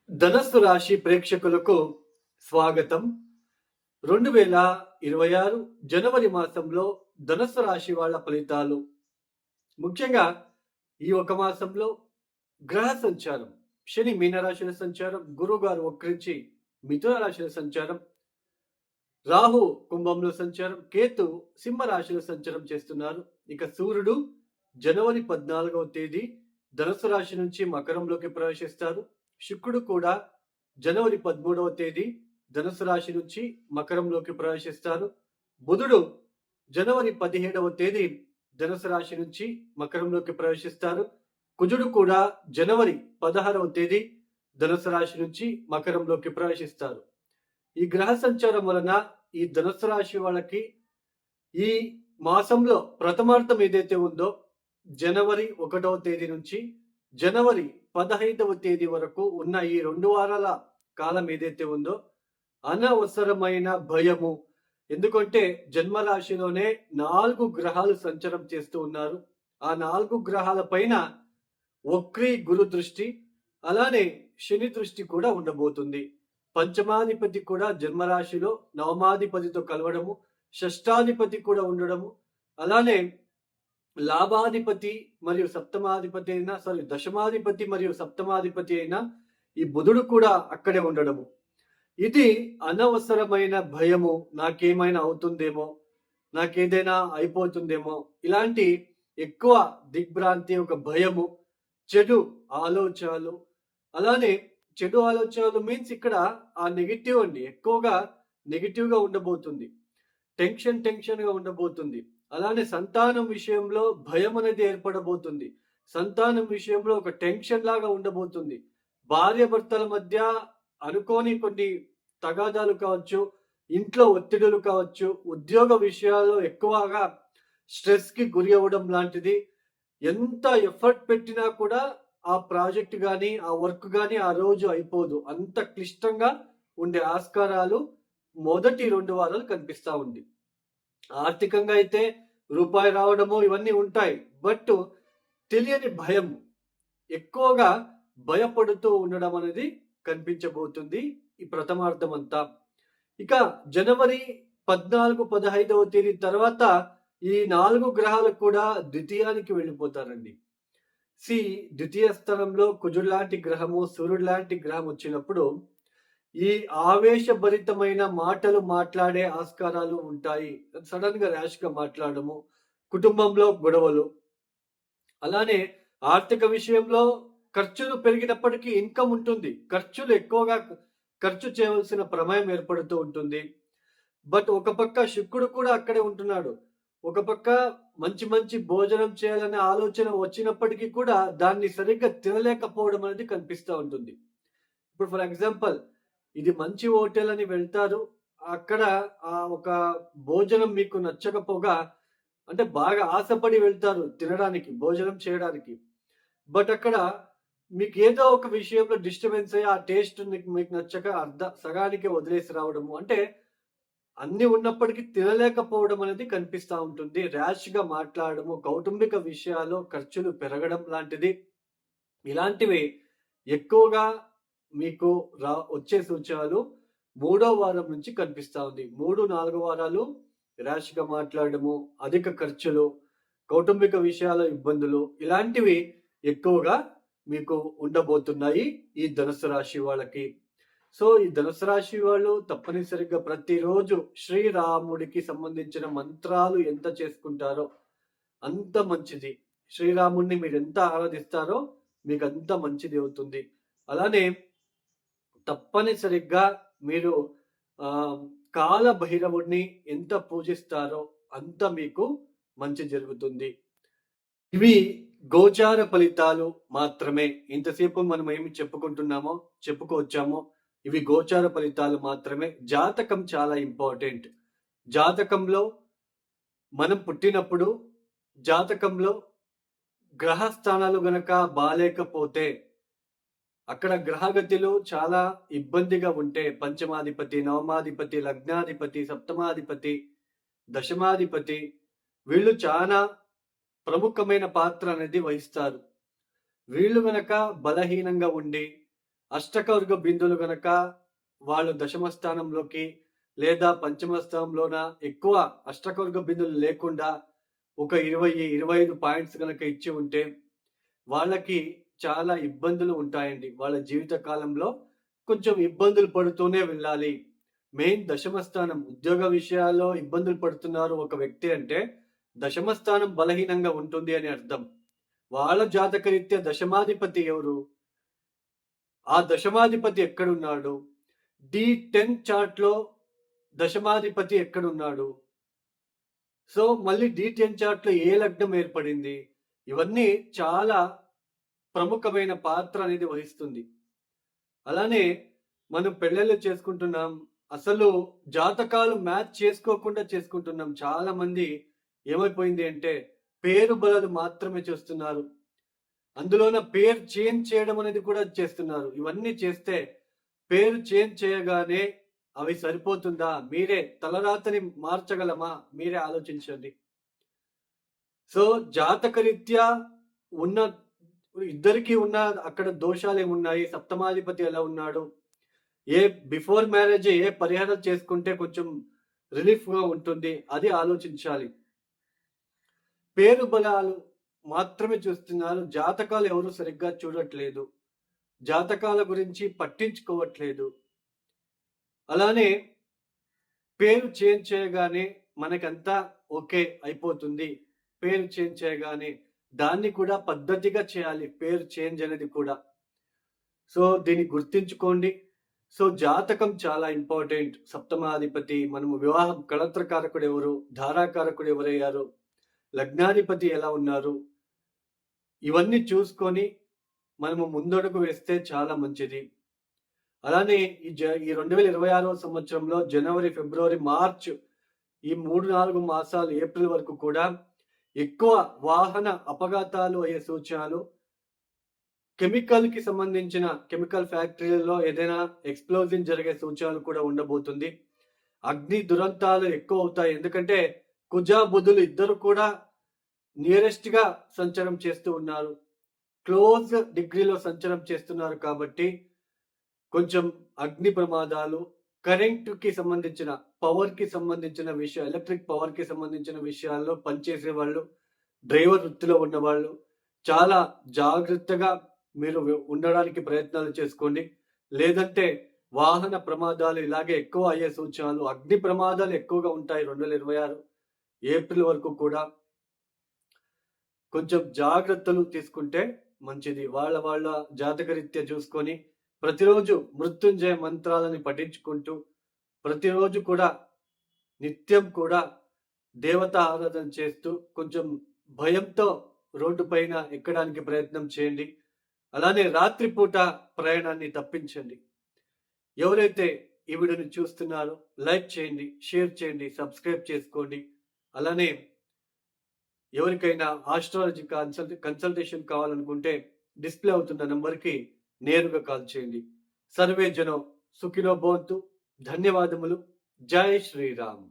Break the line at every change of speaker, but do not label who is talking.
ధనస్సు రాశి ప్రేక్షకులకు స్వాగతం. 2026 జనవరి మాసంలో ధనస్సు రాశి వాళ్ళ ఫలితాలు. ముఖ్యంగా ఈ ఒక మాసంలో గ్రహ సంచారం, శని మీనరాశిలో సంచారం, గురువుగారు వక్రించి మిథున రాశిలో సంచారం, రాహు కుంభంలో సంచారం, కేతు సింహ రాశిలో సంచారం చేస్తున్నారు. ఇక సూర్యుడు జనవరి 14వ తేదీ ధనుసు రాశి నుంచి మకరంలోకి ప్రవేశిస్తారు. శుక్రుడు కూడా జనవరి 13వ తేదీ ధనుసు రాశి నుంచి మకరంలోకి ప్రవేశిస్తారు. బుధుడు జనవరి 17వ తేదీ ధనుసు రాశి నుంచి మకరంలోకి ప్రవేశిస్తారు. కుజుడు కూడా జనవరి 16వ తేదీ ధనుసు రాశి నుంచి మకరంలోకి ప్రవేశిస్తారు. ఈ గ్రహ సంచారం వలన ఈ ధనుసు రాశి వాళ్ళకి ఈ మాసంలో ప్రథమార్థం ఏదైతే ఉందో జనవరి 1వ తేదీ నుంచి జనవరి 15వ తేదీ వరకు ఉన్న ఈ 2 వారాల కాలం ఏదైతే ఉందో అనవసరమైన భయము. ఎందుకంటే జన్మరాశిలోనే 4 గ్రహాలు సంచారం చేస్తూ ఉన్నారు. ఆ 4 గ్రహాల పైన వక్రీ గురు దృష్టి, అలానే శని దృష్టి కూడా ఉండబోతుంది. పంచమాధిపతి కూడా జన్మరాశిలో నవమాధిపతితో కలవడము, షష్టాధిపతి కూడా ఉండడము, అలానే లాభాధిపతి మరియు సప్తమాధిపతి అయినా దశమాధిపతి మరియు సప్తమాధిపతి అయినా ఈ బుధుడు కూడా అక్కడే ఉండడము. ఇది అనవసరమైన భయము, నాకేమైనా అవుతుందేమో, నాకేదైనా అయిపోతుందేమో, ఇలాంటి ఎక్కువ దిగ్భ్రాంతి, ఒక భయము, చెడు ఆలోచనలు. అలానే చెడు ఆలోచనలు మీన్స్ ఇక్కడ ఆ నెగిటివ్ అండి, ఎక్కువగా నెగిటివ్గా ఉండబోతుంది. టెన్షన్గా ఉండబోతుంది. అలానే సంతానం విషయంలో భయం అనేది ఏర్పడబోతుంది. సంతానం విషయంలో ఒక టెన్షన్ లాగా ఉండబోతుంది. భార్య భర్తల మధ్య అనుకోని కొన్ని తగాదాలు కావచ్చు, ఇంట్లో ఒత్తిడులు కావచ్చు, ఉద్యోగ విషయాల్లో ఎక్కువగా స్ట్రెస్కి గురి అవ్వడం లాంటిది. ఎంత ఎఫర్ట్ పెట్టినా కూడా ఆ ప్రాజెక్ట్ కానీ ఆ వర్క్ కానీ ఆ రోజు అయిపోదు. అంత క్లిష్టంగా ఉండే ఆస్కారాలు మొదటి 2 వారాలు కనిపిస్తూ ఉంది. ఆర్థికంగా అయితే రూపాయి రావడము ఇవన్నీ ఉంటాయి. బట్ తెలియని భయం, ఎక్కువగా భయపడుతూ ఉండడం అనేది కనిపించబోతుంది ఈ ప్రథమార్థం అంతా. ఇక జనవరి 14, 15వ తేదీ తర్వాత ఈ 4 గ్రహాలు కూడా ద్వితీయానికి వెళ్ళిపోతారండి. ద్వితీయ స్థలంలో కుజుడు లాంటి గ్రహము, సూర్యుడు లాంటి గ్రహం వచ్చినప్పుడు ఈ ఆవేశభరితమైన మాటలు మాట్లాడే ఆస్కారాలు ఉంటాయి. సడన్ గా ర్యాష్ గా మాట్లాడము, కుటుంబంలో గొడవలు, అలానే ఆర్థిక విషయంలో ఖర్చులు పెరిగినప్పటికీ ఇన్కమ్ ఉంటుంది. ఖర్చులు ఎక్కువగా ఖర్చు చేయవలసిన ప్రమేయం ఏర్పడుతూ ఉంటుంది. బట్ ఒక పక్క శుక్రుడు కూడా అక్కడే ఉంటున్నాడు. ఒక పక్క మంచి మంచి భోజనం చేయాలనే ఆలోచన వచ్చినప్పటికీ కూడా దాన్ని సరిగ్గా తినలేకపోవడం అనేది కనిపిస్తూ ఉంటుంది. ఇప్పుడు ఫర్ ఎగ్జాంపుల్, ఇది మంచి హోటల్ అని వెళ్తారు. అక్కడ ఒక భోజనం మీకు నచ్చకపోగా, అంటే బాగా ఆశపడి వెళ్తారు తినడానికి, భోజనం చేయడానికి. బట్ అక్కడ మీకు ఏదో ఒక విషయంలో డిస్టర్బెన్స్ అయ్యి ఆ టేస్ట్ మీకు నచ్చక సగానికి వదిలేసి రావడము, అంటే అన్ని ఉన్నప్పటికీ తినలేకపోవడం అనేది కనిపిస్తూ ఉంటుంది. ర్యాష్గా మాట్లాడము, కౌటుంబిక విషయాల్లో ఖర్చులు పెరగడం లాంటిది, ఇలాంటివి ఎక్కువగా మీకు వచ్చే సూచనలు 3వ వారం నుంచి కనిపిస్తా ఉంది. 3, 4 వారాలు ర్యాష్గా మాట్లాడము, అధిక ఖర్చులు, కౌటుంబిక విషయాల ఇబ్బందులు, ఇలాంటివి ఎక్కువగా మీకు ఉండబోతున్నాయి ఈ ధనుసు రాశి వాళ్ళకి. సో ఈ ధనుసు రాశి వాళ్ళు తప్పనిసరిగా ప్రతిరోజు శ్రీరాముడికి సంబంధించిన మంత్రాలు ఎంత చేసుకుంటారో అంత మంచిది. శ్రీరాముడిని మీరు ఎంత ఆరాధిస్తారో మీకు అంత మంచిది అవుతుంది. అలానే తప్పనిసరిగా మీరు కాల భైరవుడిని ఎంత పూజిస్తారో అంత మీకు మంచి జరుగుతుంది. ఇవి గోచార ఫలితాలు మాత్రమే. ఇంతసేపు మనం ఏమి చెప్పుకొచ్చామో ఇవి గోచార ఫలితాలు మాత్రమే. జాతకం చాలా ఇంపార్టెంట్. జాతకంలో మనం పుట్టినప్పుడు జాతకంలో గ్రహస్థానాలు గనక బాలేకపోతే, అక్కడ గ్రహగతులు చాలా ఇబ్బందిగా ఉంటే, పంచమాధిపతి, నవమాధిపతి, లగ్నాధిపతి, సప్తమాధిపతి, దశమాధిపతి, వీళ్ళు చాలా ప్రముఖమైన పాత్ర అనేది వహిస్తారు. వీళ్ళు గనక బలహీనంగా ఉండి అష్టకవర్గ బిందువులు గనక వాళ్ళు దశమ స్థానంలోకి లేదా పంచమ స్థానంలోన ఎక్కువ అష్టకవర్గ బిందువులు లేకుండా ఒక 20-25 పాయింట్స్ గనక ఇచ్చి ఉంటే వాళ్ళకి చాలా ఇబ్బందులు ఉంటాయండి. వాళ్ళ జీవిత కాలంలో కొంచెం ఇబ్బందులు పడుతూనే వెళ్ళాలి. మెయిన్ దశమ స్థానం ఉద్యోగ విషయాల్లో ఇబ్బందులు పడుతున్నారు ఒక వ్యక్తి అంటే, దశమ స్థానం బలహీనంగా ఉంటుంది అని అర్థం. వాళ్ళ జాతకరీత్యా దశమాధిపతి ఎవరు? ఆ దశమాధిపతి ఎక్కడున్నాడు? D10 చార్ట్‌లో దశమాధిపతి ఎక్కడున్నాడు? సో, మళ్ళీ D10 చార్ట్‌లో ఏ లగ్నం ఏర్పడింది? ఇవన్నీ చాలా ప్రముఖమైన పాత్ర అనేది వహిస్తుంది. అలానే మనం పెళ్ళిళ్ళు చేసుకుంటున్నాం. అసలు జాతకాలు మ్యాచ్ చేసుకోకుండా చేసుకుంటున్నాం. చాలా మంది ఏమైపోయింది అంటే పేరు బలాలు మాత్రమే చూస్తున్నారు. అందులోన పేరు చేంజ్ చేయడం అనేది కూడా చేస్తున్నారు. ఇవన్నీ చేస్తే పేరు చేంజ్ చేయగానే అవి సరిపోతుందా? మీరే తలరాతని మార్చగలమా? మీరే ఆలోచించండి. సో, జాతకరీత్యా ఉన్న ఇద్దరికీ ఉన్న అక్కడ దోషాలేమున్నాయి? సప్తమాధిపతి ఎలా ఉన్నాడు? బిఫోర్ మ్యారేజ్ ఏ పరిహారం చేసుకుంటే కొంచెం రిలీఫ్‌గా ఉంటుంది? అది ఆలోచించాలి. పేరు బలాలు మాత్రమే చూస్తున్నారు. జాతకాలు ఎవరు సరిగ్గా చూడట్లేదు. జాతకాల గురించి పట్టించుకోవట్లేదు. అలానే పేరు చేంజ్ చేయగానే మనకంతా ఓకే అయిపోతుంది. పేరు చేంజ్ చేయగానే దాన్ని కూడా పద్ధతిగా చేయాలి. పేరు చేంజ్ అనేది కూడా. సో, దీన్ని గుర్తుంచుకోండి. సో, జాతకం చాలా ఇంపార్టెంట్. సప్తమాధిపతి, మనము వివాహం కళత్రకారకుడు ఎవరు? ధారాకారకుడు ఎవరయ్యారు? లగ్నాధిపతి ఎలా ఉన్నారు? ఇవన్నీ చూసుకొని మనము ముందడుగు వేస్తే చాలా మంచిది. అలానే ఈ 2026వ సంవత్సరంలో జనవరి, ఫిబ్రవరి, మార్చ్ ఈ 3, 4 మాసాలు ఏప్రిల్ వరకు కూడా ఎక్కువ వాహన అపఘాతాలు అయ్యే సూచనలు, కెమికల్‌కి సంబంధించిన కెమికల్ ఫ్యాక్టరీలలో ఏదైనా ఎక్స్‌ప్లోజన్ జరిగే సూచనలు కూడా ఉండబోతుంది. అగ్ని దురంతాలు ఎక్కువ అవుతాయి. ఎందుకంటే కుజ, బుధులు ఇద్దరు కూడా నియరెస్ట్‌గా సంచారం చేస్తూ ఉన్నారు. క్లోజ్ డిగ్రీలో సంచారం చేస్తున్నారు కాబట్టి కొంచెం అగ్ని ప్రమాదాలు, కరెంట్‌కి సంబంధించిన, పవర్‌కి సంబంధించిన ఎలక్ట్రిక్ పవర్‌కి సంబంధించిన విషయాల్లో పనిచేసే వాళ్ళు, డ్రైవర్ వృత్తిలో ఉన్నవాళ్ళు చాలా జాగ్రత్తగా మీరు ఉండడానికి ప్రయత్నాలు చేసుకోండి. లేదంటే వాహన ప్రమాదాలు ఇలాగే ఎక్కువ అయ్యే సూచనలు, అగ్ని ప్రమాదాలు ఎక్కువగా ఉంటాయి 2026 ఏప్రిల్ వరకు కూడా. కొంచెం జాగ్రత్తలు తీసుకుంటే మంచిది. వాళ్ళ జాతకరీత్యా చూసుకొని ప్రతిరోజు మృత్యుంజయ మంత్రాలని పఠించుకుంటూ ప్రతిరోజు కూడా నిత్యం కూడా దేవతా ఆరాధన చేస్తూ కొంచెం భయంతో రోడ్డు పైన ఎక్కడానికి ప్రయత్నం చేయండి. అలానే రాత్రిపూట ప్రయాణాన్ని తప్పించండి. ఎవరైతే ఈ వీడియోని చూస్తున్నారో లైక్ చేయండి, షేర్ చేయండి, సబ్స్క్రైబ్ చేసుకోండి. అలానే ఎవరికైనా ఆస్ట్రాలజీ కన్సల్టేషన్ కావాలనుకుంటే డిస్ప్లే అవుతున్న నంబర్కి నేరుగా కాల్ చేయండి. సర్వే జనం సుఖినో భవంతు. ధన్యవాదములు. జై శ్రీరామ్.